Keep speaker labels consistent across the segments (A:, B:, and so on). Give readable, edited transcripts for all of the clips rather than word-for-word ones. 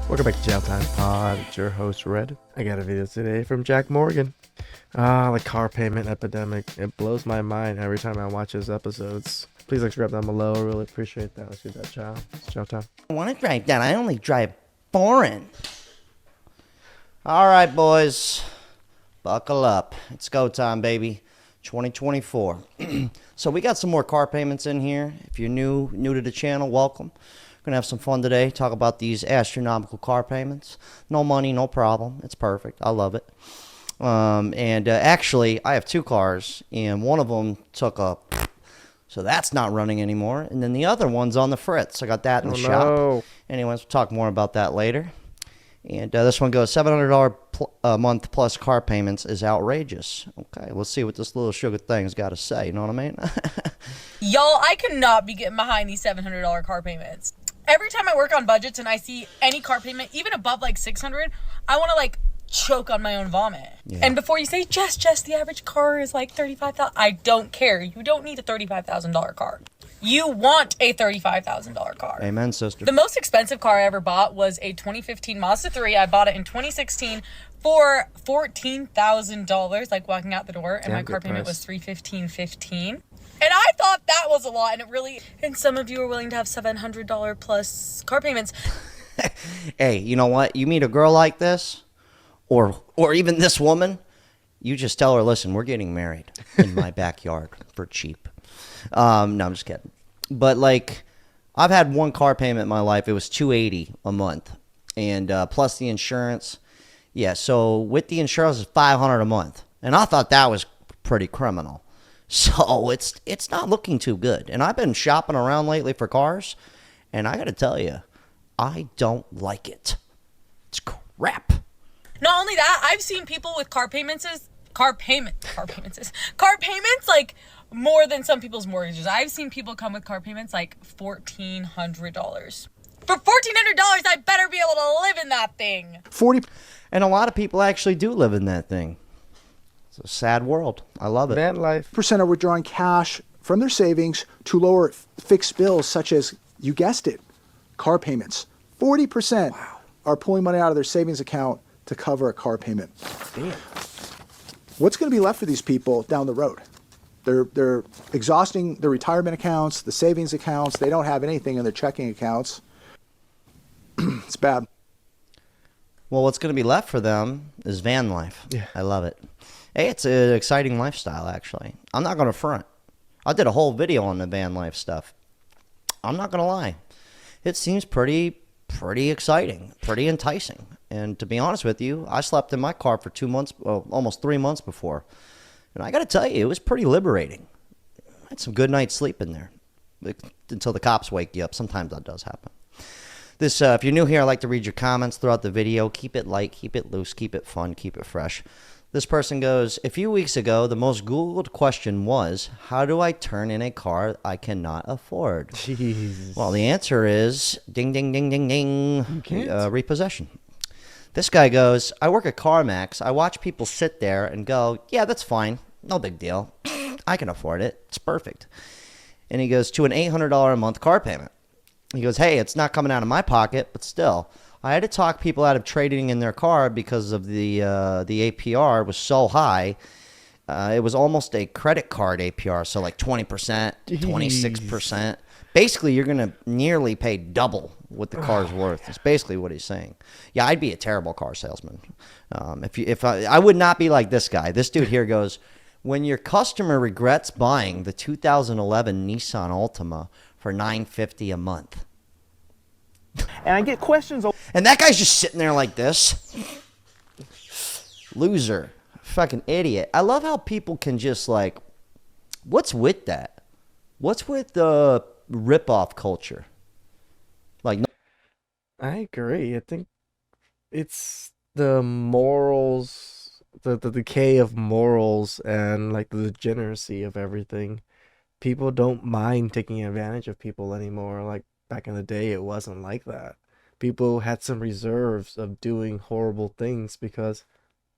A: Welcome back to TheChowTimePod. It's your host, Red. I got a video today from Jack Morgan. The car payment epidemic. It blows my mind every time I watch his episodes. Please subscribe down below. I really appreciate that. Let's do that, Chow. It's Chow time.
B: I want to drive down. I only drive foreign. All right, boys. Buckle up. It's go time, baby. 2024. So we got some more car payments in here. If you're new to the channel, welcome. We're going to have some fun today. Talk about these astronomical car payments. No money, no problem. It's perfect. I love it. Actually, I have two cars, and one of them took a... So that's not running anymore. And then the other one's on the fritz. I got that in the shop. Anyways, we'll talk more about that later. And this one goes, $700 a month plus car payments is outrageous. Okay, let's see what this little sugar thing's got to say. You know what I mean?
C: Y'all, I cannot be getting behind these $700 car payments. Every time I work on budgets and I see any car payment, even above like $600, I want to like choke on my own vomit. Yeah. And before you say, Jess, the average car is like $35,000. I don't care. You don't need a $35,000 car. You want a $35,000 car.
B: Amen, sister.
C: The most expensive car I ever bought was a 2015 Mazda 3. I bought it in 2016 for $14,000, like walking out the door, and my car payment was $315.15. And I thought that was a lot, and it really... And some of you are willing to have $700 plus car payments.
B: Hey, you know what? You meet a girl like this, or even this woman, you just tell her, listen, we're getting married in my backyard for cheap. No, I'm just kidding. But, like, I've had one car payment in my life. It was $280 a month, and plus the insurance. Yeah, so with the insurance, it's $500 a month. And I thought that was pretty criminal. So it's not looking too good. And I've been shopping around lately for cars, and I got to tell you, I don't like it. It's crap.
C: Not only that, I've seen people with car payments like more than some people's mortgages. I've seen people come with car payments like $1,400. For $1,400, I better be able to live in that thing.
B: And a lot of people actually do live in that thing. It's a sad world. I love it.
A: Van life.
D: Percent are withdrawing cash from their savings to lower fixed bills, such as, you guessed it, car payments. 40% are pulling money out of their savings account to cover a car payment.
A: Damn.
D: What's going to be left for these people down the road? They're exhausting their retirement accounts, the savings accounts. They don't have anything in their checking accounts. It's bad.
B: Well, what's going to be left for them is van life.
A: Yeah.
B: I love it. Hey, it's an exciting lifestyle, actually. I'm not going to front. I did a whole video on the van life stuff. I'm not going to lie. It seems pretty exciting, pretty enticing. And to be honest with you, I slept in my car for 2 months, well, almost 3 months before. And I got to tell you, it was pretty liberating. I had some good night's sleep in there until the cops wake you up. Sometimes that does happen. This, if you're new here, I like to read your comments throughout the video. Keep it light, keep it loose, keep it fun, keep it fresh. This person goes, a few weeks ago, the most Googled question was, how do I turn in a car I cannot afford?
A: Jeez.
B: Well, the answer is, ding, ding, ding, ding, ding, repossession. This guy goes, I work at CarMax. I watch people sit there and go, yeah, that's fine. No big deal. I can afford it. It's perfect. And he goes, to an $800 a month car payment. He goes, hey, it's not coming out of my pocket, but still. I had to talk people out of trading in their car because of the APR was so high. It was almost a credit card APR, so like 20%, 26%. Basically, you're going to nearly pay double what the car's worth. That's basically what he's saying. Yeah, I'd be a terrible car salesman. I would not be like this guy. This dude here goes, when your customer regrets buying the 2011 Nissan Altima for $950 a month.
E: And I get questions.
B: And that guy's just sitting there like this. Loser. Fucking idiot. I love how people can just like, what's with that? What's with the rip-off culture? Like,
A: I agree. I think it's the morals, the decay of morals and like the degeneracy of everything. People don't mind taking advantage of people anymore. Like back in the day, it wasn't like that. People had some reserves of doing horrible things because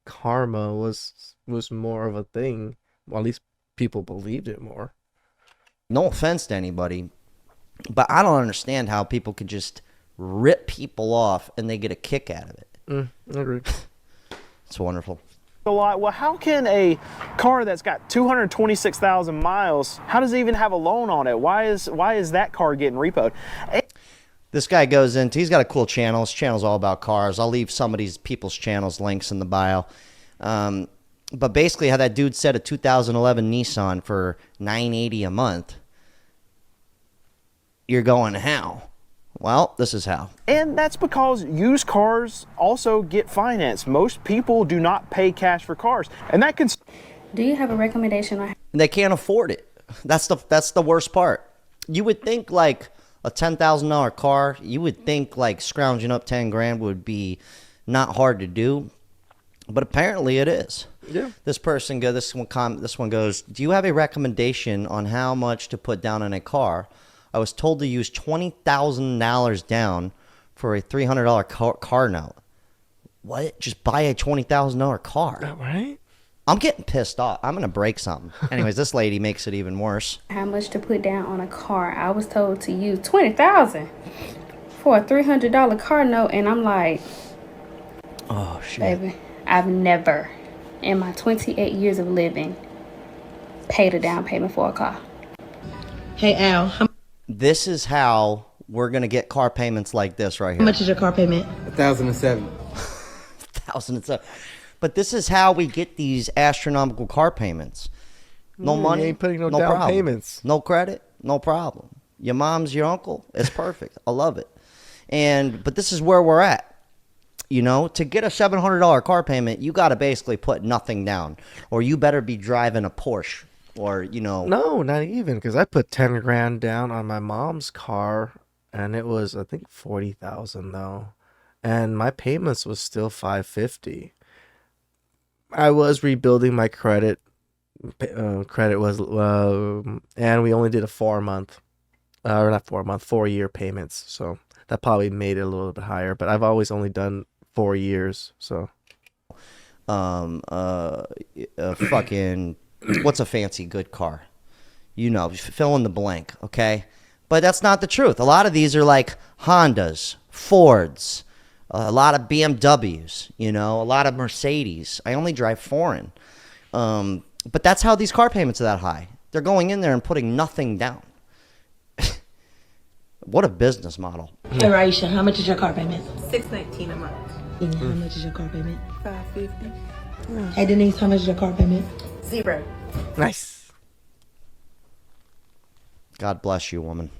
A: karma was more of a thing. Well, at least people believed it more.
B: No offense to anybody, but I don't understand how people could just rip people off, and they get a kick out of it.
A: I agree.
B: It's wonderful.
E: A lot. Well, how can a car that's got 226,000 miles, how does it even have a loan on it? Why is that car getting repoed?
B: This guy goes into, he's got a cool channel. His channel's all about cars. I'll leave some of these people's channels links in the bio. But basically how that dude said a 2011 Nissan for $980 a month. You're going, how? Well, this is how.
E: And that's because used cars also get financed. Most people do not pay cash for cars. And that can...
F: Do you have a recommendation on...
B: And they can't afford it. That's the worst part. You would think like a $10,000 car, you would think like scrounging up 10 grand would be not hard to do. But apparently it is.
A: Yeah.
B: This one goes, do you have a recommendation on how much to put down on a car? I was told to use $20,000 down for a $300 car note. What? Just buy a $20,000 car.
A: Right?
B: I'm getting pissed off. I'm going to break something. Anyways, this lady makes it even worse.
F: How much to put down on a car? I was told to use $20,000 for a $300 car note, and I'm like,
B: Oh, shit.
F: baby, I've never, in my 28 years of living, paid a down payment for a car.
G: Hey Al,
B: This is how we're going to get car payments like this right here.
G: how much is your car payment?
H: 1,007.
B: 1,007. But this is how we get these astronomical car payments. No
A: You
B: money,
A: ain't putting no
B: no
A: down
B: problem.
A: payments.
B: No credit, no problem. Your mom's your uncle. It's perfect. I love it. But this is where we're at. You know, to get a $700 car payment, you got to basically put nothing down, or you better be driving a Porsche, or
A: No, not even, because I put 10 grand down on my mom's car, and it was, I think, 40,000 though, and my payments was still $550. I was rebuilding my credit. Credit was, and we only did a 4-month, or not 4-month, 4-year payments. So that probably made it a little bit higher. But I've always only done 4 years. So,
B: fucking, what's a fancy good car? Fill in the blank, okay? But that's not the truth. A lot of these are like Hondas, Fords, a lot of BMWs, a lot of Mercedes. I only drive foreign. But that's how these car payments are that high. They're going in there and putting nothing down. What a business model.
G: Hey Raisha, how much is your car payment?
I: $619 a month.
G: And how much is your car payment?
I: $550.
G: Hey Denise, how much is your car payment?
I: $0.
A: nice.
B: God bless you, woman.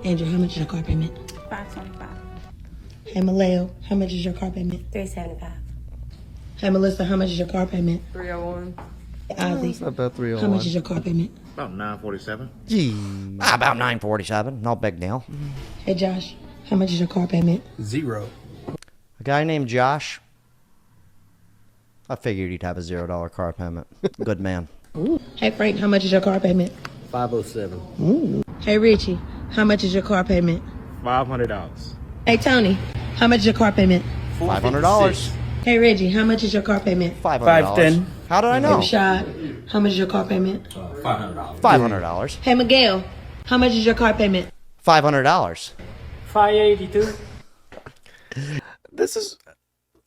G: Andrew, how much is your car payment?
I: $525.
G: Hey Maleo, how much is your car payment?
I: $375.
G: Hey Melissa, how much is your car payment?
I: $301.
G: Hey Ozzy,
A: It's not about
G: how much is your car payment?
H: About 947.
B: About $947. No big deal.
G: Hey Josh, how much is your car payment?
H: 0.
B: A guy named Josh. I figured he'd have a $0 car payment. Good man.
G: Hey Frank, how much is your car payment?
H: 507.
G: Hey Richie, how much is your car payment?
H: $500.
G: Hey Tony, how much is your car payment?
B: $500.
G: Hey Reggie, how much is your car payment?
B: $500.
H: 510.
B: How did I
G: Hey
B: know?
G: Rashad, how much is your car payment?
B: $500.
G: Hey Miguel, how much is your car payment?
B: $500.
A: This is,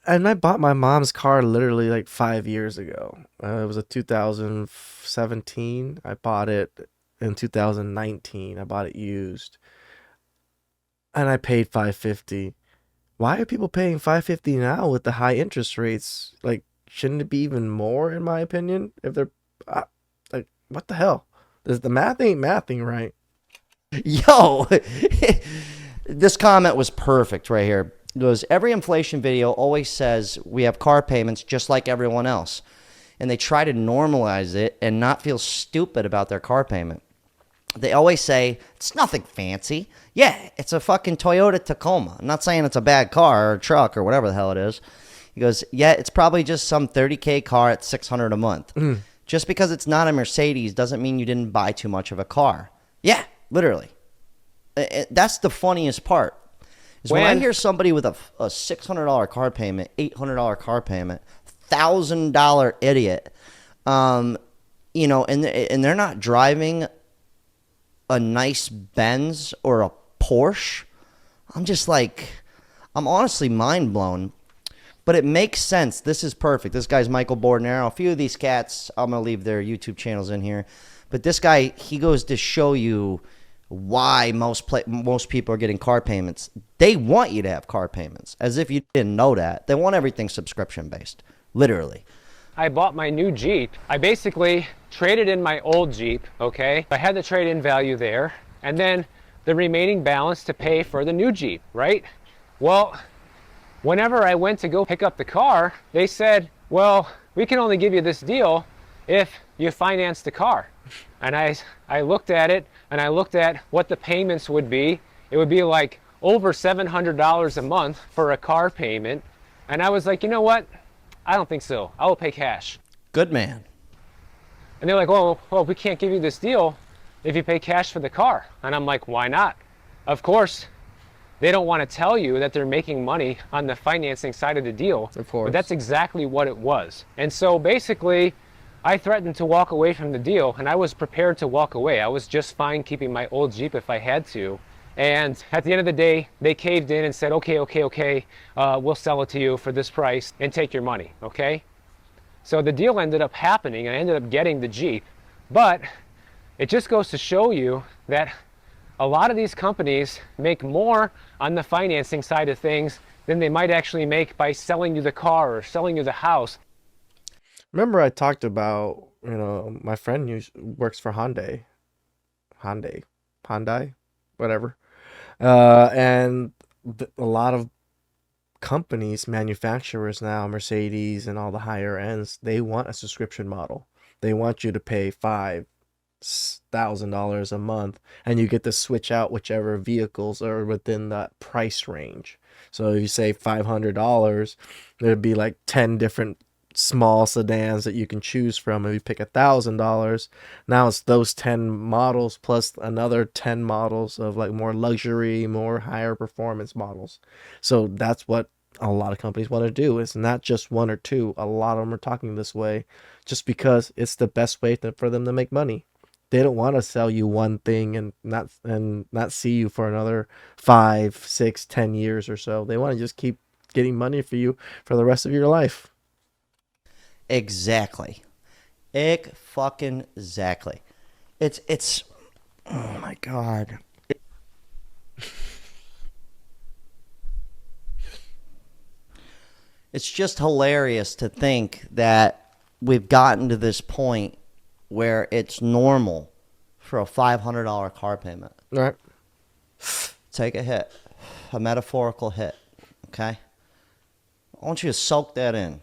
A: and I bought my mom's car literally like 5 years ago. It was a 2017. I bought it in 2019. I bought it used, and I paid $550. Why are people paying $550 now with the high interest rates? Like, shouldn't it be even more, in my opinion? If they're like, what the hell? The math ain't mathing right.
B: Yo, this comment was perfect right here. It goes, every inflation video always says we have car payments just like everyone else. And they try to normalize it and not feel stupid about their car payment. They always say, it's nothing fancy. Yeah, it's a fucking Toyota Tacoma. I'm not saying it's a bad car or truck or whatever the hell it is. He goes, yeah, it's probably just some $30K car at $600 a month. Just because it's not a Mercedes doesn't mean you didn't buy too much of a car. Yeah, literally. That's the funniest part. Is when I hear somebody with a $600 car payment, $800 car payment, $1,000 idiot, and they're not driving a nice Benz or a Porsche. I'm just like, I'm honestly mind blown. But it makes sense. This is perfect. This guy's Michael Bordenaro. A few of these cats, I'm going to leave their YouTube channels in here. But this guy, he goes to show you why most people are getting car payments. They want you to have car payments, as if you didn't know that. They want everything subscription-based, literally.
J: I bought my new Jeep. I basically traded in my old Jeep, okay? I had the trade-in value there, and then the remaining balance to pay for the new Jeep, right? Well, whenever I went to go pick up the car, they said, well, we can only give you this deal if you finance the car. And I looked at it, and I looked at what the payments would be. It would be like over $700 a month for a car payment. And I was like, you know what? I don't think so. I will pay cash.
B: Good man.
J: And they're like, well, we can't give you this deal if you pay cash for the car. And I'm like, why not? Of course, they don't want to tell you that they're making money on the financing side of the deal.
A: Of course.
J: But that's exactly what it was. And so basically, I threatened to walk away from the deal, and I was prepared to walk away. I was just fine keeping my old Jeep if I had to. And at the end of the day, they caved in and said, okay, we'll sell it to you for this price and take your money, okay? So the deal ended up happening, and I ended up getting the Jeep. But it just goes to show you that a lot of these companies make more on the financing side of things than they might actually make by selling you the car or selling you the house.
A: Remember I talked about, my friend works for Hyundai, whatever. And a lot of companies, manufacturers now, Mercedes and all the higher ends, they want a subscription model. They want you to pay $5,000 a month, and you get to switch out whichever vehicles are within that price range. So if you say $500, there'd be like 10 different small sedans that you can choose from. If you pick $1,000, now it's those 10 models plus another 10 models of like more luxury, more higher performance models. So that's what a lot of companies want to do. It's not just one or two. A lot of them are talking this way just because it's the best way for them to make money. They don't want to sell you one thing and not see you for another 5, 6, 10 years or so. They want to just keep getting money for you for the rest of your life.
B: Exactly. Fucking exactly. It's oh my God. It's just hilarious to think that we've gotten to this point where it's normal for a $500 car payment.
A: Right.
B: Take a hit. A metaphorical hit. Okay? I want you to soak that in.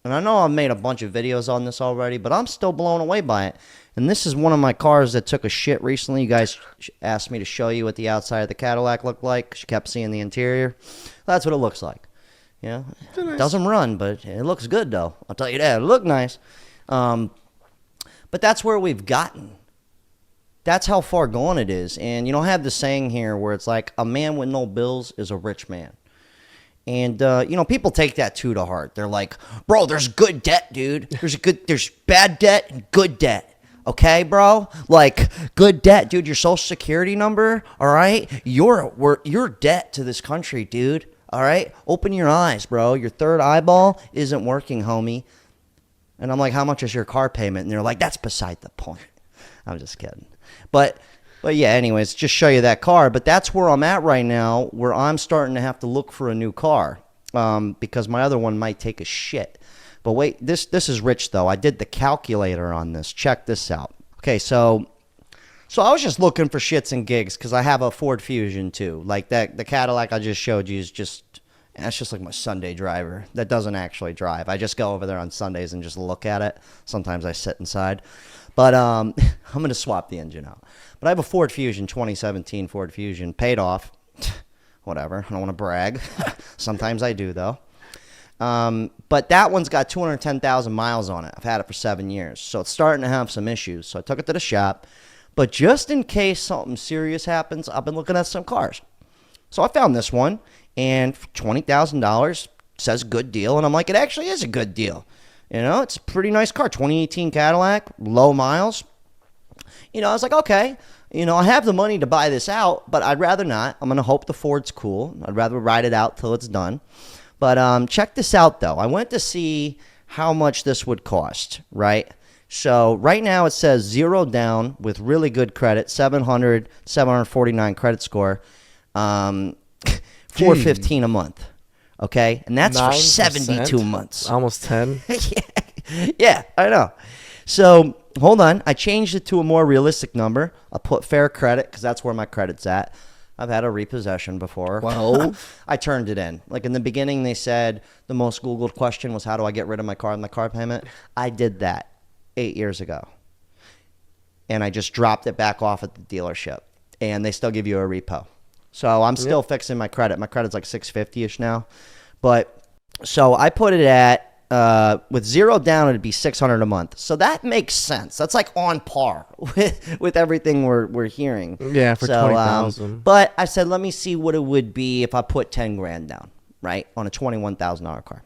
B: And I know I've made a bunch of videos on this already, but I'm still blown away by it. And this is one of my cars that took a shit recently. You guys asked me to show you what the outside of the Cadillac looked like, 'cause you kept seeing the interior. That's what it looks like. It doesn't run, but it looks good, though. I'll tell you that. It looked nice. But that's where we've gotten. That's how far gone it is. And, I have this saying here where it's like, a man with no bills is a rich man. And, people take that too to heart. They're like, bro, there's good debt, dude. There's bad debt and good debt. Okay, bro? Like, good debt, dude. Your social security number, all right? You're debt to this country, dude. All right? Open your eyes, bro. Your third eyeball isn't working, homie. And I'm like, how much is your car payment? And they're like, that's beside the point. I'm just kidding. But yeah, anyways, just show you that car. But that's where I'm at right now, where I'm starting to have to look for a new car because my other one might take a shit. But wait, this is rich, though. I did the calculator on this. Check this out. Okay, so I was just looking for shits and gigs because I have a Ford Fusion, too. Like that, the Cadillac I just showed you is that's just like my Sunday driver. That doesn't actually drive. I just go over there on Sundays and just look at it. Sometimes I sit inside. But I'm going to swap the engine out. But I have a Ford Fusion, 2017 Ford Fusion, paid off. Whatever. I don't want to brag. Sometimes I do, though. But that one's got 210,000 miles on it. I've had it for 7 years. So it's starting to have some issues. So I took it to the shop. But just in case something serious happens, I've been looking at some cars. So I found this one. And $20,000 says good deal. And I'm like, it actually is a good deal. It's a pretty nice car. 2018 Cadillac, low miles. I was like, okay. you know, I have the money to buy this out, but I'd rather not. I'm going to hope the Ford's cool. I'd rather ride it out till it's done. But check this out, though. I went to see how much this would cost, right? So right now it says 0 down with really good credit, 749 credit score, 415 a month. Okay, and that's for 72 months.
A: Almost 10.
B: Yeah, I know. So hold on, I changed it to a more realistic number. I put fair credit because that's where my credit's at. I've had a repossession before.
A: Well,
B: I turned it in. Like in the beginning, they said the most Googled question was, how do I get rid of my car and my car payment? I did that 8 years ago. And I just dropped it back off at the dealership. And they still give you a repo. So I'm still fixing my credit. My credit's like 650-ish now. But so I put it at, with 0 down, it'd be 600 a month. So that makes sense. That's like on par with everything we're hearing.
A: Yeah, for 20,000.
B: But I said, let me see what it would be if I put 10 grand down, right, on a $21,000 car.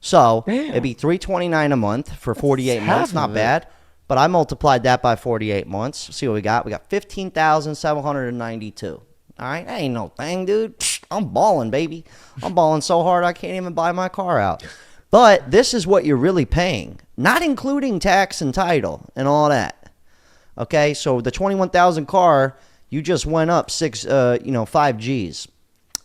B: So it'd be $329 a month for 48 months. Not bad. But I multiplied that by 48 months. See what we got? We got 15,792. All right, that ain't no thing, dude. Psh, I'm balling, baby. I'm balling so hard I can't even buy my car out. But this is what you're really paying, not including tax and title and all that. Okay, so the 21,000 car, you just went up 5 G's,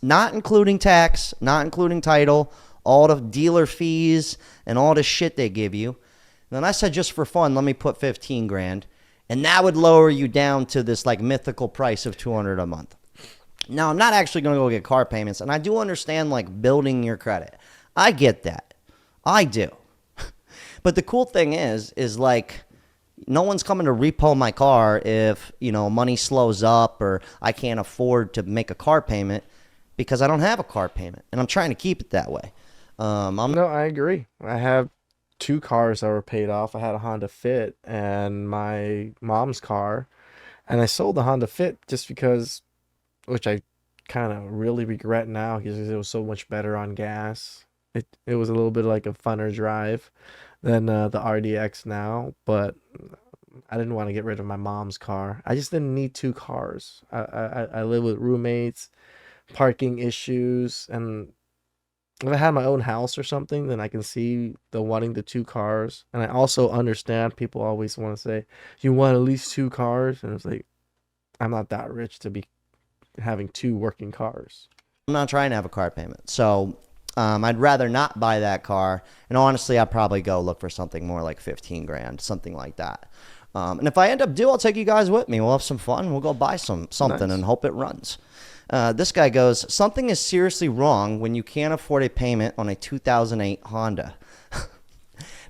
B: not including tax, not including title, all the dealer fees and all the shit they give you. And then I said, just for fun, let me put 15 grand, and that would lower you down to this like mythical price of 200 a month. Now, I'm not actually going to go get car payments, and I do understand like building your credit. I get that. I do. But the cool thing is like no one's coming to repo my car if, you know, money slows up or I can't afford to make a car payment because I don't have a car payment, and I'm trying to keep it that way.
A: No, I agree. I have 2 cars that were paid off. I had a Honda Fit and my mom's car, and I sold the Honda Fit just because, which I kind of really regret now because it was so much better on gas. It was a little bit like a funner drive than the RDX now, but I didn't want to get rid of my mom's car. I just didn't need 2 cars. I live with roommates, parking issues, and if I had my own house or something, then I can see the wanting the 2 cars. And I also understand people always want to say, you want at least 2 cars? And it's like, I'm not that rich to be having 2 working cars.
B: I'm not trying to have a car payment. So I'd rather not buy that car. And honestly, I'd probably go look for something more like 15 grand, something like that. And if I end up I'll take you guys with me. We'll have some fun. We'll go buy something
A: Nice.
B: and hope it runs. This guy goes, something is seriously wrong when you can't afford a payment on a 2008 Honda.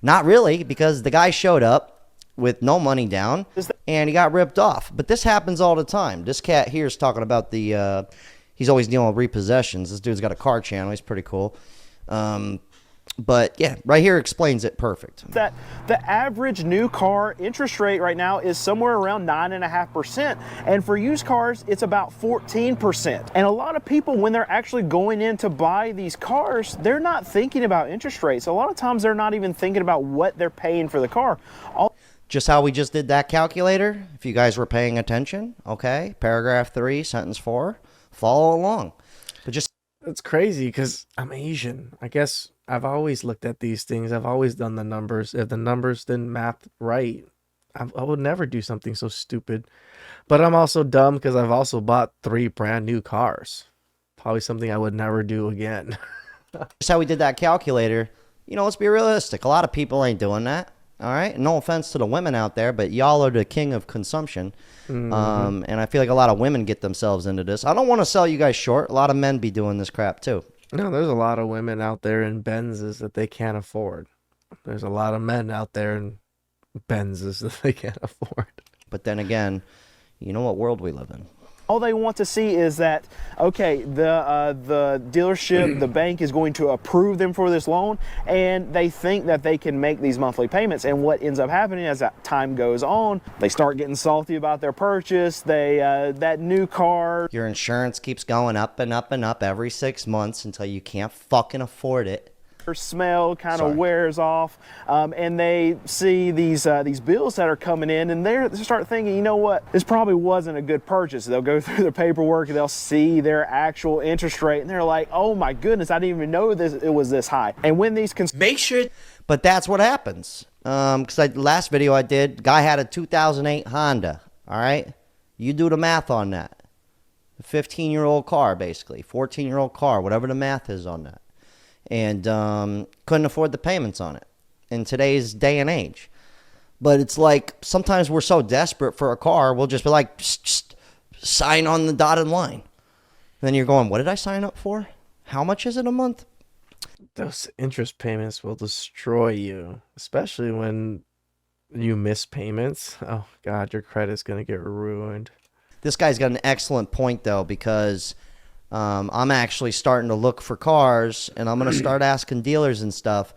B: Not really, because the guy showed up with no money down and he got ripped off. But this happens all the time. This cat here is talking about he's always dealing with repossessions. This dude's got a car channel. He's pretty cool. But yeah, right here explains it perfect.
E: That the average new car interest rate right now is somewhere around 9.5%. And for used cars, it's about 14%. And a lot of people, when they're actually going in to buy these cars, they're not thinking about interest rates. A lot of times they're not even thinking about what they're paying for the car.
B: Just how we just did that calculator, if you guys were paying attention, okay? Paragraph 3, sentence 4, follow along. But just
A: It's crazy because I'm Asian. I guess I've always looked at these things. I've always done the numbers. If the numbers didn't map right, I would never do something so stupid. But I'm also dumb because I've also bought 3 brand new cars. Probably something I would never do again.
B: just how we did that calculator, you know, let's be realistic. A lot of people ain't doing that. All right. No offense to the women out there, but y'all are the king of consumption. And I feel like a lot of women get themselves into this. I don't want to sell you guys short. A lot of men be doing this crap too.
A: No, there's a lot of women out there in Benzes that they can't afford. There's a lot of men out there in Benzes that they can't afford.
B: But then again, you know what world we live in.
E: All they want to see is that, okay, the dealership, the bank is going to approve them for this loan, and they think that they can make these monthly payments. And what ends up happening as that time goes on, they start getting salty about their purchase. That new car.
B: Your insurance keeps going up and up and up every 6 months until you can't fucking afford it.
E: smell kind
B: Sorry.
E: of wears off, and they see these bills that are coming in, and they start thinking, you know what, this probably wasn't a good purchase. They'll go through their paperwork, and they'll see their actual interest rate, and they're like, oh my goodness, I didn't even know it was this high. And when these
B: make sure, but that's what happens. Because last video I did, guy had a 2008 Honda. All right, you do the math on that. A 15-year-old car, basically, 14-year-old car, whatever the math is on that. And couldn't afford the payments on it in today's day and age. But it's like sometimes we're so desperate for a car, we'll just be like, just sign on the dotted line. And then you're going, what did I sign up for? How much is it a month?
A: Those interest payments will destroy you, especially when you miss payments. Oh, God, your credit's going to get ruined.
B: This guy's got an excellent point, though, because I'm actually starting to look for cars, and I'm going to start asking dealers and stuff.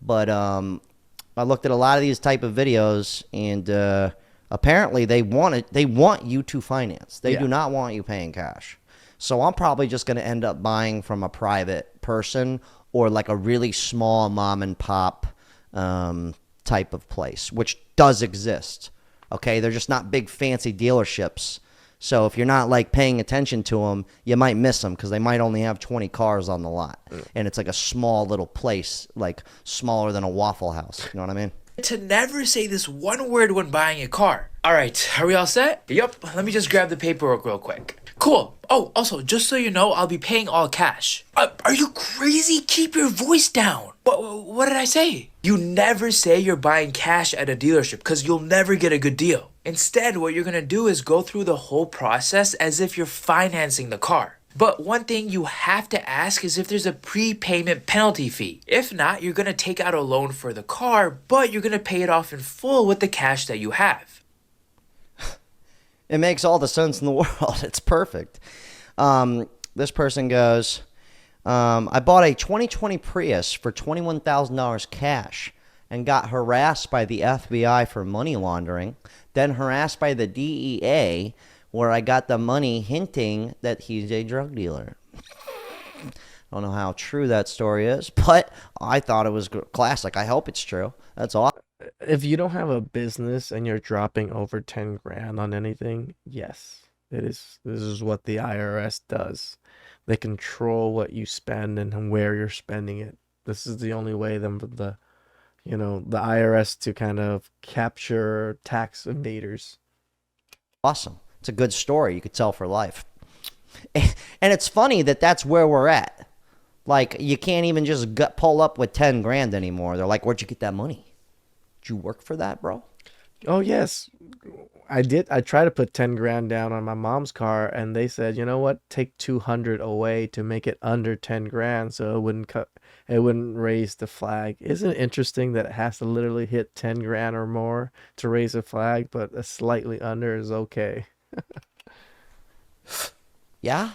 B: But I looked at a lot of these type of videos, and apparently they want you to finance. They do not want you paying cash. So I'm probably just going to end up buying from a private person or like a really small mom and pop type of place, which does exist. Okay, they're just not big fancy dealerships. So if you're not like paying attention to them, you might miss them because they might only have 20 cars on the lot. And it's like a small little place, like smaller than a Waffle House. You know what I mean?
K: To never say this one word when buying a car. All right, are we all set? Yep, let me just grab the paperwork real quick. Cool. Oh, also, just so you know, I'll be paying all cash. Are you crazy? Keep your voice down. What did I say? You never say you're buying cash at a dealership because you'll never get a good deal. Instead, what you're going to do is go through the whole process as if you're financing the car. But one thing you have to ask is if there's a prepayment penalty fee. If not, you're going to take out a loan for the car, but you're going to pay it off in full with the cash that you have.
B: It makes all the sense in the world. It's perfect. This person goes, I bought a 2020 Prius for $21,000 cash and got harassed by the FBI for money laundering, then harassed by the DEA where I got the money hinting that he's a drug dealer. I don't know how true that story is, but I thought it was classic. I hope it's true. That's awesome.
A: If you don't have a business and you're dropping over 10 grand on anything, yes, it is. This is what the IRS does. They control what you spend and where you're spending it. This is the only way the IRS to kind of capture tax invaders.
B: Awesome. It's a good story you could tell for life. And it's funny that that's where we're at. Like, you can't even just pull up with 10 grand anymore. They're like, where'd you get that money? Did you work for that, bro?
A: Oh, yes. I did. I tried to put 10 grand down on my mom's car, and they said, you know what? Take 200 away to make it under 10 grand so it wouldn't raise the flag. Isn't it interesting that it has to literally hit 10 grand or more to raise a flag, but a slightly under is okay?
B: Yeah?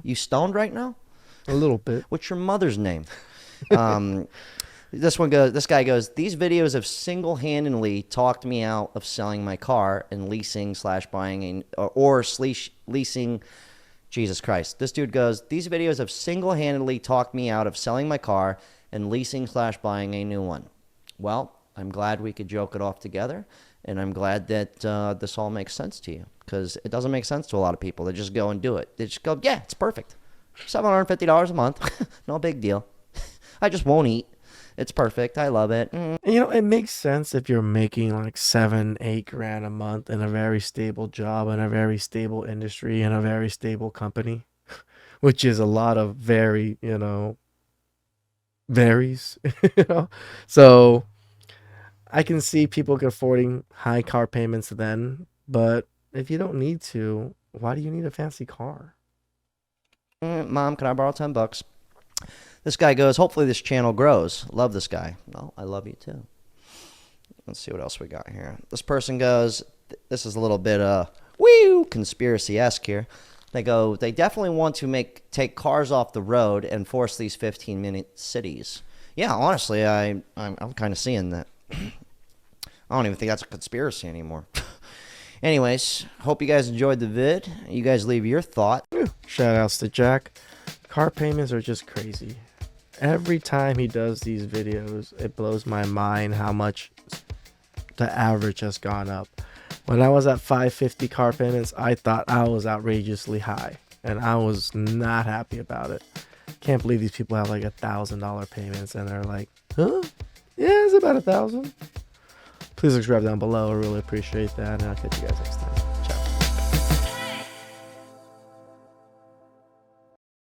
B: You stoned right now?
A: A little bit.
B: What's your mother's name? This guy goes, these videos have single-handedly talked me out of selling my car and leasing/buying leasing. Jesus Christ. This dude goes, these videos have single-handedly talked me out of selling my car and leasing/buying a new one. Well, I'm glad we could joke it off together, and I'm glad that this all makes sense to you, because it doesn't make sense to a lot of people. They just go and do it. They just go, yeah, it's perfect. $750 a month. No big deal. I just won't eat. It's perfect. I love it.
A: You know, it makes sense if you're making like 7-8 grand a month in a very stable job, in a very stable industry, in a very stable company, which is a lot of varies, So I can see people affording high car payments then, but if you don't need to, why do you need a fancy car?
B: Mom, can I borrow $10? This guy goes, hopefully this channel grows. Love this guy. Well, I love you too. Let's see what else we got here. This person goes, this is a little bit conspiracy-esque here. They go, they definitely want to take cars off the road and force these 15-minute cities. Yeah, honestly, I'm kind of seeing that. I don't even think that's a conspiracy anymore. Anyways, hope you guys enjoyed the vid. You guys leave your thought.
A: Shout outs to Jack. Car payments are just crazy. Every time he does these videos, it blows my mind how much the average has gone up. When I was at 550 car payments, I thought I was outrageously high, and I was not happy about it. Can't believe these people have like $1,000 payments, and they're like, huh? Yeah, it's about 1,000. Please subscribe down below. I really appreciate that, and I'll catch you guys next time.